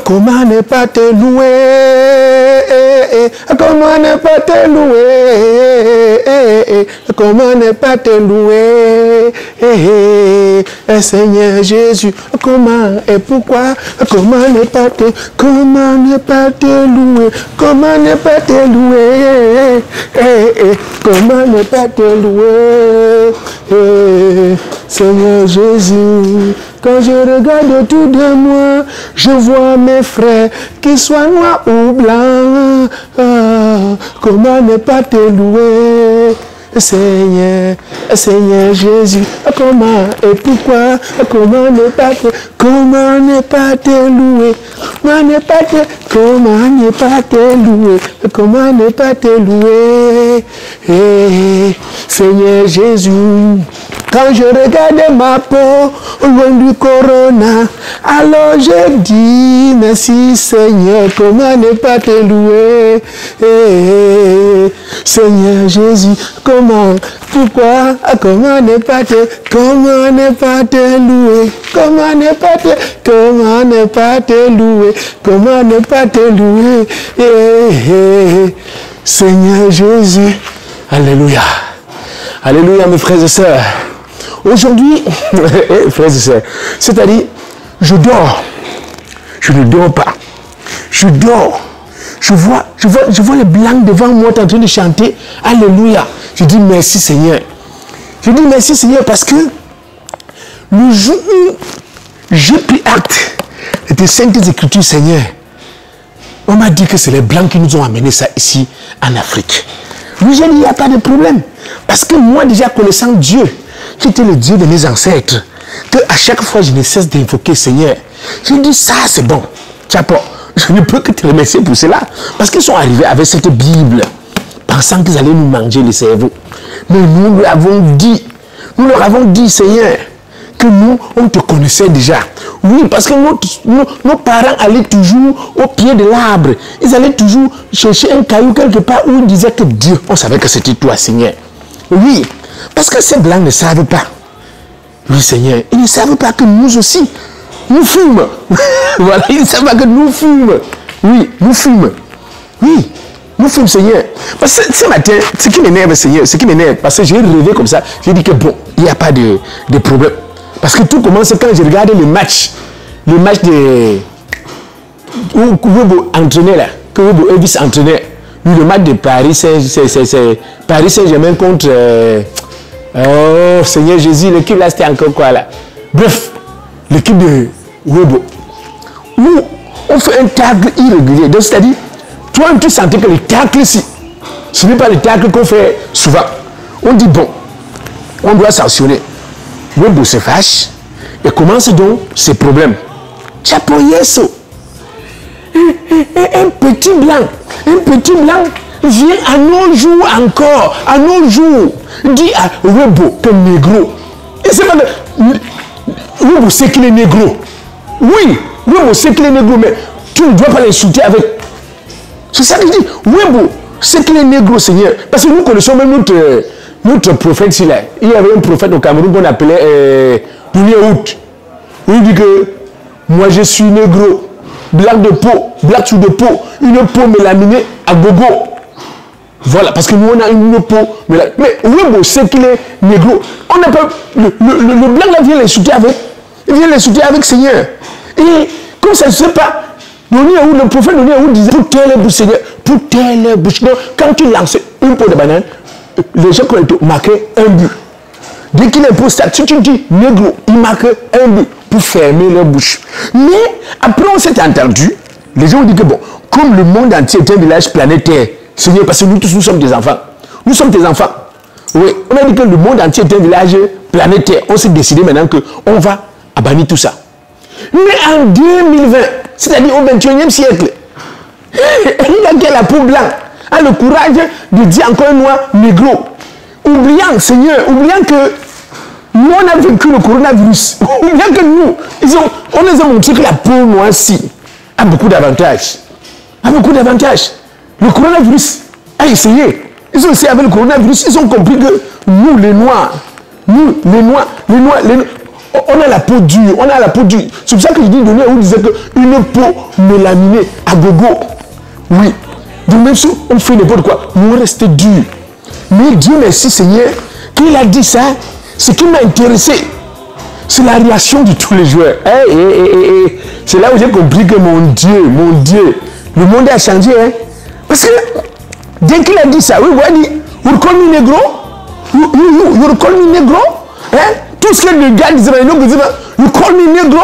Comment ne pas te louer? Comment ne pas te louer? Comment ne pas te louer? Seigneur Jésus, comment et pourquoi? Comment ne pas te louer? Comment ne pas te louer? Comment ne pas te louer? Seigneur Jésus, quand je regarde autour de moi, je vois mes frères, qu'ils soient noirs ou blancs. Comment ne pas te louer? Seigneur, Seigneur Jésus, comment et pourquoi? Comment ne pas te louer? Comment ne pas te louer? Comment ne pas te louer? Seigneur Jésus, quand je regarde ma peau loin du corona, alors je dis merci Seigneur, comment ne pas te louer? Seigneur Jésus, comment, pourquoi, comment ne pas te louer? Comment ne pas te louer? Comment ne pas te louer? Seigneur Jésus, alléluia. Alléluia mes frères et sœurs. Aujourd'hui, frères et sœurs, c'est-à-dire, je dors. Je ne dors pas. Je dors. Je vois les blancs devant moi en train de chanter. Alléluia. Je dis merci Seigneur. Je dis merci Seigneur parce que le jour où j'ai pris acte des Saintes Écritures, Seigneur, on m'a dit que c'est les blancs qui nous ont amené ça ici en Afrique. Oui, j'ai dit, il n'y a pas de problème. Parce que moi, déjà connaissant Dieu, qui était le Dieu de mes ancêtres, que à chaque fois, je ne cesse d'invoquer Seigneur. J'ai dit, ça, c'est bon. Tchapo, je ne peux que te remercier pour cela. Parce qu'ils sont arrivés avec cette Bible, pensant qu'ils allaient nous manger le cerveau. Mais nous leur avons dit, Seigneur, que nous, on te connaissait déjà. Oui, parce que nos parents allaient toujours au pied de l'arbre. Ils allaient toujours chercher un caillou quelque part où ils disaient que Dieu, on savait que c'était toi, Seigneur. Oui, parce que ces blancs ne savent pas. Oui, Seigneur, ils ne savent pas que nous aussi, nous fûmes. Voilà, ils ne savent pas que nous fûmes. Oui, nous fûmes. Oui, nous fûmes, Seigneur. Parce que ce matin, ce qui m'énerve, Seigneur, ce qui m'énerve, parce que j'ai rêvé comme ça, j'ai dit que bon, il n'y a pas de problème. Parce que tout commence quand je regarde le match de où Webo entraînait là, que Webo Elvis entraînait, le match de Paris Saint-Germain contre oh Seigneur Jésus, l'équipe là c'était encore quoi là? Bref, l'équipe de Webo, où on fait un tacle irrégulier. Donc c'est-à-dire, toi tu sentais que le tacle ici, ce n'est pas le tacle qu'on fait souvent. On dit bon, on doit sanctionner. Webo se fâche et commence donc ses problèmes. Chapo Yeso, un petit blanc vient à nos jours encore, à nos jours, dit à Webo que négro. Et c'est pas de... Webo sait qu'il est négro. Oui, Webo sait qu'il est négro, mais tu ne dois pas l'insulter avec. C'est ça que je dis. Webo sait qu'il est négro, Seigneur. Parce que nous connaissons même notre prophète ici là. Il y avait un prophète au Cameroun qu'on appelait Août. Il dit que moi je suis négro, blanc de peau, black sous de peau, une peau mélaminée à gogo. Voilà, parce que nous on a une peau mélaminée. Mais Webo sait qu'il est négro. On n'a pas. Le blanc là vient l'insulter avec. Il vient l'insulter avec Seigneur. Et comme ça ne se fait pas, le prophète Août disait pour telle bouche, Seigneur, pour telle bouche. Donc, quand tu lances une peau de banane, les gens qui ont marqué un but. Dès qu'il impose ça, si tu dis négro, il marque un but pour fermer leur bouche. Mais après on s'est entendu, les gens ont dit que bon, comme le monde entier est un village planétaire, Seigneur, parce que nous tous nous sommes des enfants. Nous sommes tes enfants. Oui, on a dit que le monde entier est un village planétaire. On s'est décidé maintenant qu'on va bannir tout ça. Mais en 2020, c'est-à-dire au 21e siècle, il a la peau blanche, a le courage de dire encore un noir négro. Oubliant, Seigneur, oubliant que nous on a vécu le coronavirus, oubliant que nous, on les a montré que la peau noire-ci a beaucoup d'avantages. A beaucoup d'avantages. Le coronavirus a essayé. Ils ont essayé avec le coronavirus, ils ont compris que nous, les noirs, On a la peau dure, on a la peau dure. C'est pour ça que je dis, vous disait qu'une peau mélaminée à gogo. Oui. Donc même si on fait n'importe quoi, nous restons durs. Mais Dieu merci Seigneur, quand il a dit ça, ce qui m'a intéressé, c'est la réaction de tous les joueurs. C'est là où j'ai compris que mon Dieu, le monde a changé. Hein? Parce que dès qu'il a dit ça, oui, il dit, you call me negro? You call me negro? Hein? Tout ce que le gars disait, you call me negro?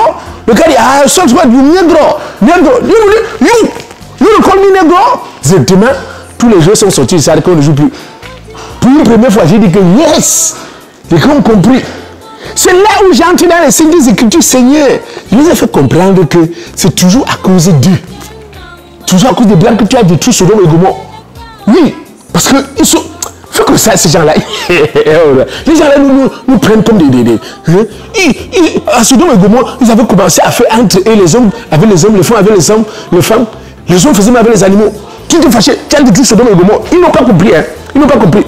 Le gars dit, ah, so what, you negro? You call me negro? Exactement, tous les joueurs sont sortis, ça qu'on ne joue plus. Pour une première fois, j'ai dit que yes, les gens ont compris. C'est là où j'ai entré dans les signes des Écritures, Seigneur. Je les ai fait comprendre que c'est toujours à cause d'eux. Toujours à cause des blancs que tu as détruit Sodome et Gomorrhe. Oui, parce que ils sont. Fais comme ça, ces gens-là. Les gens-là nous prennent comme des à Sodome et Gomorrhe, ils avaient commencé à faire entre eux les hommes avec les hommes, les femmes avec les hommes, les femmes. Les hommes faisaient même avec les animaux. Tu te fâchais, tu as détruit Sodome et Gomorrhe. Ils n'ont pas compris, hein. Ils n'ont pas compris.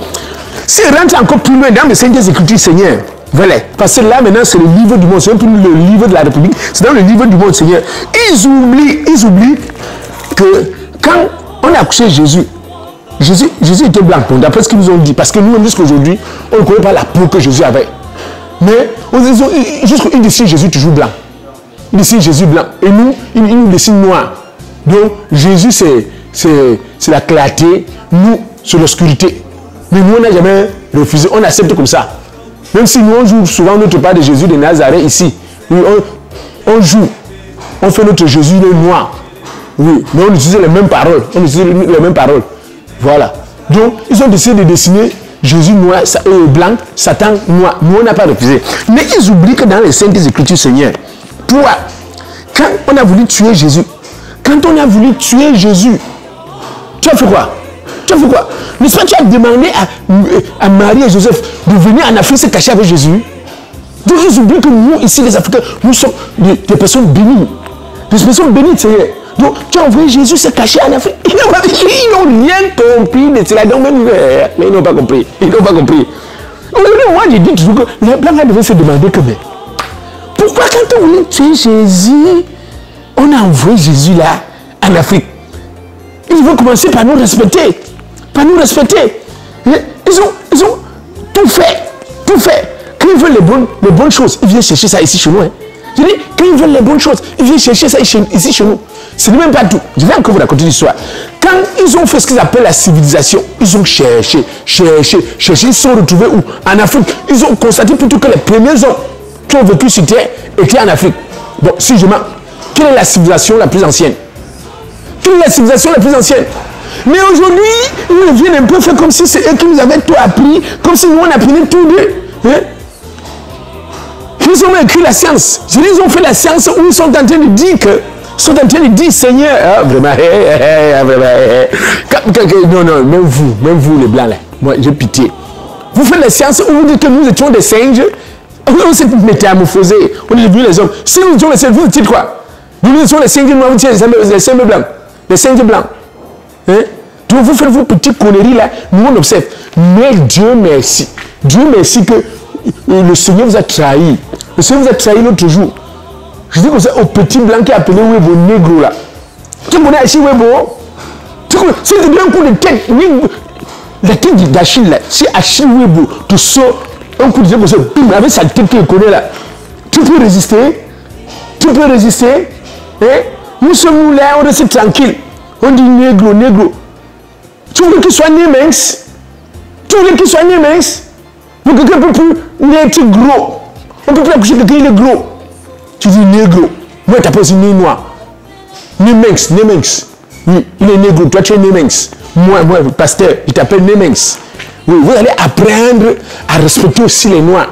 S'ils rentrent encore plus loin dans les Saintes Écritures, Seigneur, voilà. Parce que là, maintenant, c'est le livre du monde. C'est même plus le livre de la République. C'est dans le livre du monde, Seigneur. Ils oublient que quand on a accouché Jésus était blanc, d'après ce qu'ils nous ont dit. Parce que nous, jusqu'à aujourd'hui, on ne connaît pas la peau que Jésus avait. Mais ils dessinent Jésus toujours blanc. Ils dessinent Jésus blanc. Et nous, ils nous dessinent noir. Donc, Jésus, c'est la clarté. Nous, c'est l'obscurité. Mais nous, on n'a jamais refusé. On accepte comme ça. Même si nous, on joue souvent notre part de Jésus de Nazareth ici. Oui, on joue. On fait notre Jésus le noir. Oui, mais on utilise les mêmes paroles. Voilà. Donc, ils ont décidé de dessiner Jésus noir, blanc, Satan noir. Nous, on n'a pas refusé. Mais ils oublient que dans les Saintes Écritures, Seigneur, toi, quand on a voulu tuer Jésus, tu as fait quoi? N'est-ce pas, tu as demandé à Marie et Joseph de venir en Afrique se cacher avec Jésus? Donc ils oublient que nous, ici les Africains, nous sommes des personnes bénies. Des personnes bénies, Seigneur. Donc tu as envoyé Jésus se cacher en Afrique. Ils n'ont rien compris de cela. Donc même, mais ils n'ont pas compris. Moi, j'ai dit toujours que les Blancs devaient se demander que, mais pourquoi quand on voulait tuer Jésus, on a envoyé Jésus là, en Afrique? Ils vont commencer par nous respecter. Ils ont tout fait. Quand ils veulent les bonnes choses, ils viennent chercher ça ici chez nous. Hein. Je dis, quand ils veulent les bonnes choses, ils viennent chercher ça ici chez nous. Ce n'est même pas tout. Je vais encore vous raconter l'histoire. Quand ils ont fait ce qu'ils appellent la civilisation, ils ont cherché. Ils se sont retrouvés où? En Afrique. Ils ont constaté plutôt que les premiers hommes qui ont vécu sur Terre étaient en Afrique. Bon, si je mens, quelle est la civilisation la plus ancienne? Mais aujourd'hui, ils viennent un peu faire comme si c'est eux qui nous avaient tout appris, comme si nous on apprenait tout d'eux. Hein? Ils ont écrit la science. Ils ont fait la science où ils sont en train de dire que, Seigneur, vraiment, non, même vous les blancs là, moi j'ai pitié. Vous faites la science où vous dites que nous étions des singes, on s'est métamorphosé, on est devenus les hommes. Si nous étions les singes, vous dites quoi? Nous étions les singes noirs, vous étiez les singes blancs. Les singes blancs. Hein? Donc vous faites vos petites conneries là, nous on observe. Mais Dieu merci que le Seigneur vous a trahi. Le Seigneur vous a trahi l'autre jour. Je dis comme ça au petit blanc qui est appelé Webo Negro là. Tu connais Achille Webo? C'est bien un coup de tête. La tête d'Achille là, c'est Achille Webo. Tu sors un coup de tête comme ça, avec sa tête qu'il connaît là. Tu peux résister. Hein? Nous sommes là, on reste tranquille. On dit négro. Tu veux qu'il soit né mince? Pour que quelqu'un peut plus naître gros. On peut plus accoucher quelqu'un, il est gros. Tu dis négro. Moi, tu appelles aussi né noir. Né mince. Oui, il est négro. Toi, tu es né mince. Moi, pasteur, il t'appelle né mince. Oui, vous allez apprendre à respecter aussi les noirs.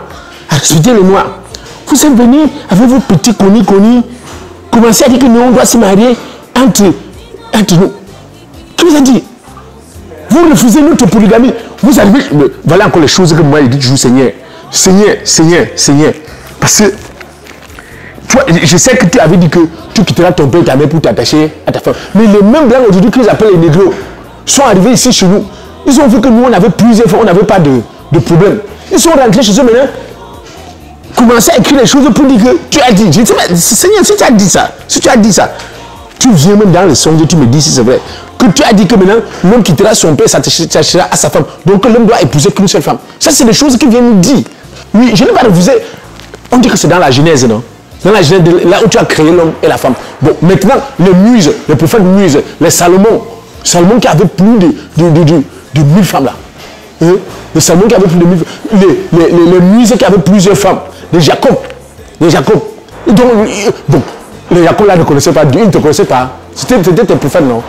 Vous êtes venus avec vos petits connis. Commencez à dire que nous, on doit se marier entre nous. Qui vous a dit? Vous refusez notre polygamie. Vous arrivez. Voilà encore les choses que moi, je dis toujours, Seigneur. Parce que toi, je sais que tu avais dit que tu quitteras ton père et ta mère pour t'attacher à ta femme. Mais les mêmes blancs aujourd'hui qu'ils appellent les négros sont arrivés ici chez nous. Ils ont vu que nous, on avait plusieurs fois, on n'avait pas de problème. Ils sont rentrés chez eux maintenant. commencer à écrire les choses pour dire que tu as dit. Je dis, mais Seigneur, si tu as dit ça, tu viens même dans le songe et tu me dis si c'est vrai. Que tu as dit que maintenant, l'homme quittera son père et s'attachera à sa femme. Donc l'homme doit épouser qu'une seule femme. Ça, c'est des choses qui viennent nous dire. Oui, je n'ai pas refusé. On dit que c'est dans la Genèse, non? Dans la Genèse, là où tu as créé l'homme et la femme. Bon, maintenant, les muses, les prophètes muses, les Salomon qui avait plus de 1000 femmes là. Les Salomon qui avait plus de 1000 femmes. Les muses qui avaient plusieurs femmes. Les Jacob. Donc, bon, les Jacob là ne connaissaient pas Dieu, ils ne te connaissaient pas. C'était tes prophètes, non?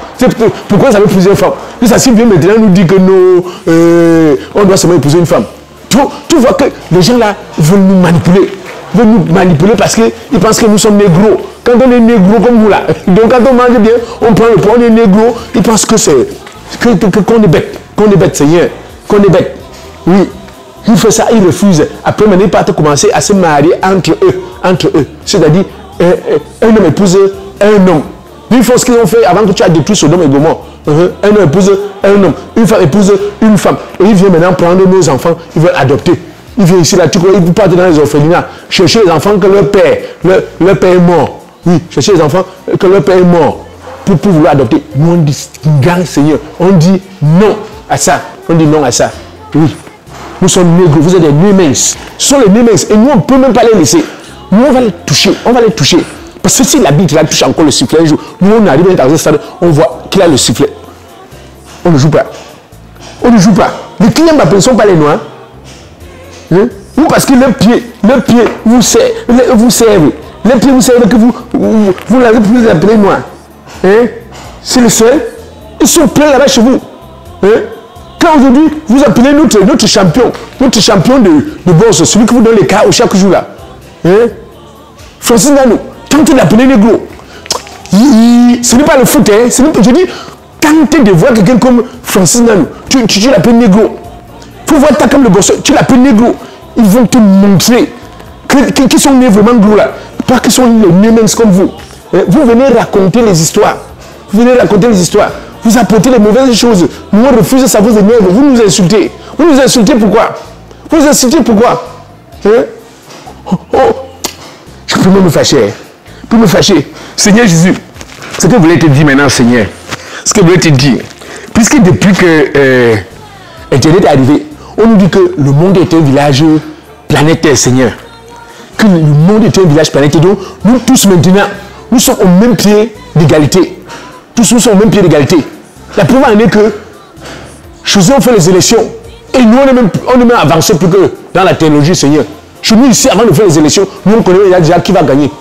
Pourquoi ils avaient plusieurs femmes? Et ça, s'il vient maintenant nous dire que non, on doit seulement épouser une femme. Tu vois que les gens là veulent nous manipuler parce qu'ils pensent que nous sommes négros. Quand on est négro comme vous là, donc quand on mange bien, on prend le poids, on est négro, ils pensent que c'est qu'on est bête, Seigneur, qu'on est bête. Oui, il fait ça, il refuse. Après, maintenant, ils partent commencer à se marier entre eux. C'est-à-dire, un homme épouse un homme. Ils font ce qu'ils ont fait avant que tu aies détruit Sodome et Gomorrhe. Un homme épouse un homme, une femme épouse une femme. Et ils viennent maintenant prendre nos enfants, ils veulent adopter. Ils viennent ici, là, ils partent dans les orphelinats, chercher les enfants que leur père est mort. Oui, chercher les enfants que leur père est mort pour vouloir adopter. Nous, on dit, grand Seigneur, on dit non à ça. On dit non à ça. Oui, nous sommes négros, vous êtes des nez minces. Ce sont les nez minces. Et nous, on ne peut même pas les laisser. Nous, on va les toucher. Parce que si la Bible touche encore le sifflet un jour, nous, on arrive dans un stade, on voit qu'il a le sifflet. On ne joue pas. Les clients ne sont pas les noirs. Ou parce que le pied vous servent. Les pieds vous servent que vous n'avez plus appelé noir. C'est le seul. Ils sont pleins là-bas chez vous. Quand aujourd'hui, vous appelez notre champion de bourse, celui qui vous donne les cartes chaque jour là. Francis Ngannou, tentez d'appeler négro. Ce n'est pas le foot, je dis, tentez de voir quelqu'un comme Francis Ngannou. Tu l'appelles négro. Il faut voir ta comme le bosseur, tu l'appelles négro. Ils vont te montrer qu'ils sont nés vraiment gros là. Pas qu'ils sont les nés même comme vous. Vous venez raconter les histoires. Vous apportez les mauvaises choses. Nous on refuse, ça vous énerve. Vous nous insultez. Pourquoi? Je peux me fâcher. Seigneur Jésus, ce que vous voulez te dire maintenant, Seigneur, puisque depuis que Internet est arrivé, on nous dit que le monde est un village planète Terre, Seigneur. Que le monde est un village planète Terre. Donc, nous tous maintenant, nous sommes au même pied d'égalité. La preuve en est que Josué a fait les élections. Et nous, on est même avancé plus que dans la théologie, Seigneur. Chez nous, ici, avant de faire les élections, nous, on connaît déjà qui va gagner.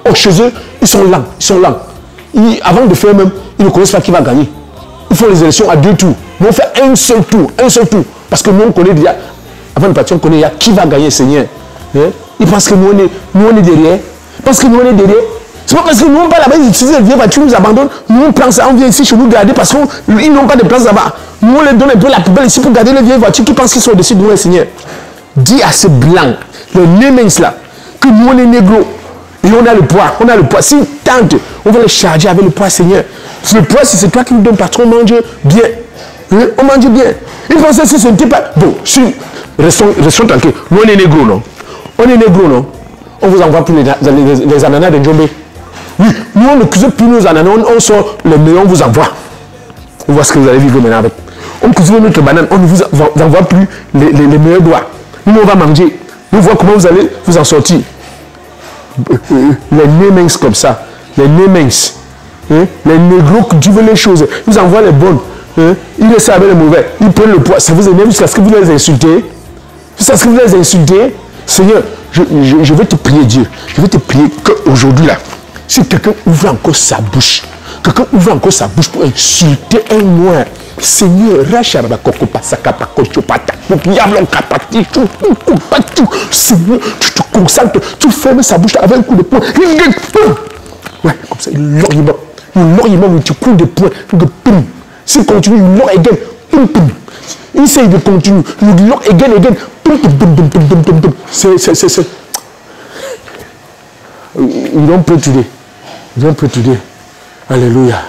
Or, chez eux, ils sont lents. Avant de faire même, ils ne connaissent pas qui va gagner. Ils font les élections à 2 tours. Nous, on fait un seul tour. Parce que nous, on connaît déjà, avant de partir, on connaît déjà qui va gagner, Seigneur. Ils pensent que nous, on est derrière. C'est pas parce que nous, on pas là-bas, ils utilisent les vieilles voitures, nous abandonnent. Nous, on prend ça, on vient ici chez nous garder parce qu'ils n'ont pas de place là-bas. Nous, on les donne un peu la poubelle ici pour garder les vieilles voitures qui pensent qu'ils sont au-dessus de nous, Seigneur. Dis à ces blancs, les némens là, que nous, on est négros. Et on a le poids. S'ils tentent, on va les charger avec le poids, Seigneur. Le poids, si c'est toi qui nous donnes, patron, on mange bien. On mange bien. Ils pensaient que ce n'était pas... Bon, restons tranquilles. Nous, on est négros, non? On vous envoie pour les ananas de Njombe. Oui, nous, on ne cuisine plus nos ananas. On sort les meilleurs, on vous envoie. On voit ce que vous allez vivre maintenant avec. On cuisine notre banane, on ne vous envoie plus les meilleurs doigts. Nous, on va manger. Nous, voir comment vous allez vous en sortir. Les nez minces comme ça. Les négros qui veulent les choses. Ils envoient les bonnes. Ils laissent avec les mauvais. Ils prennent le poids. Ça vous énerve jusqu'à ce que vous les insultez. Seigneur, je vais te prier, Dieu. Je vais te prier qu'aujourd'hui, là, si quelqu'un ouvre encore sa bouche, pour insulter un noir, Seigneur, Seigneur, tu te concentres, tu fermes sa bouche avec un coup de poing. Ouais, comme ça, tu coups de poing. S'il continue, il lock again. Il essaye de continuer. Il lock again. C'est. Ils don't pray today. Alléluia.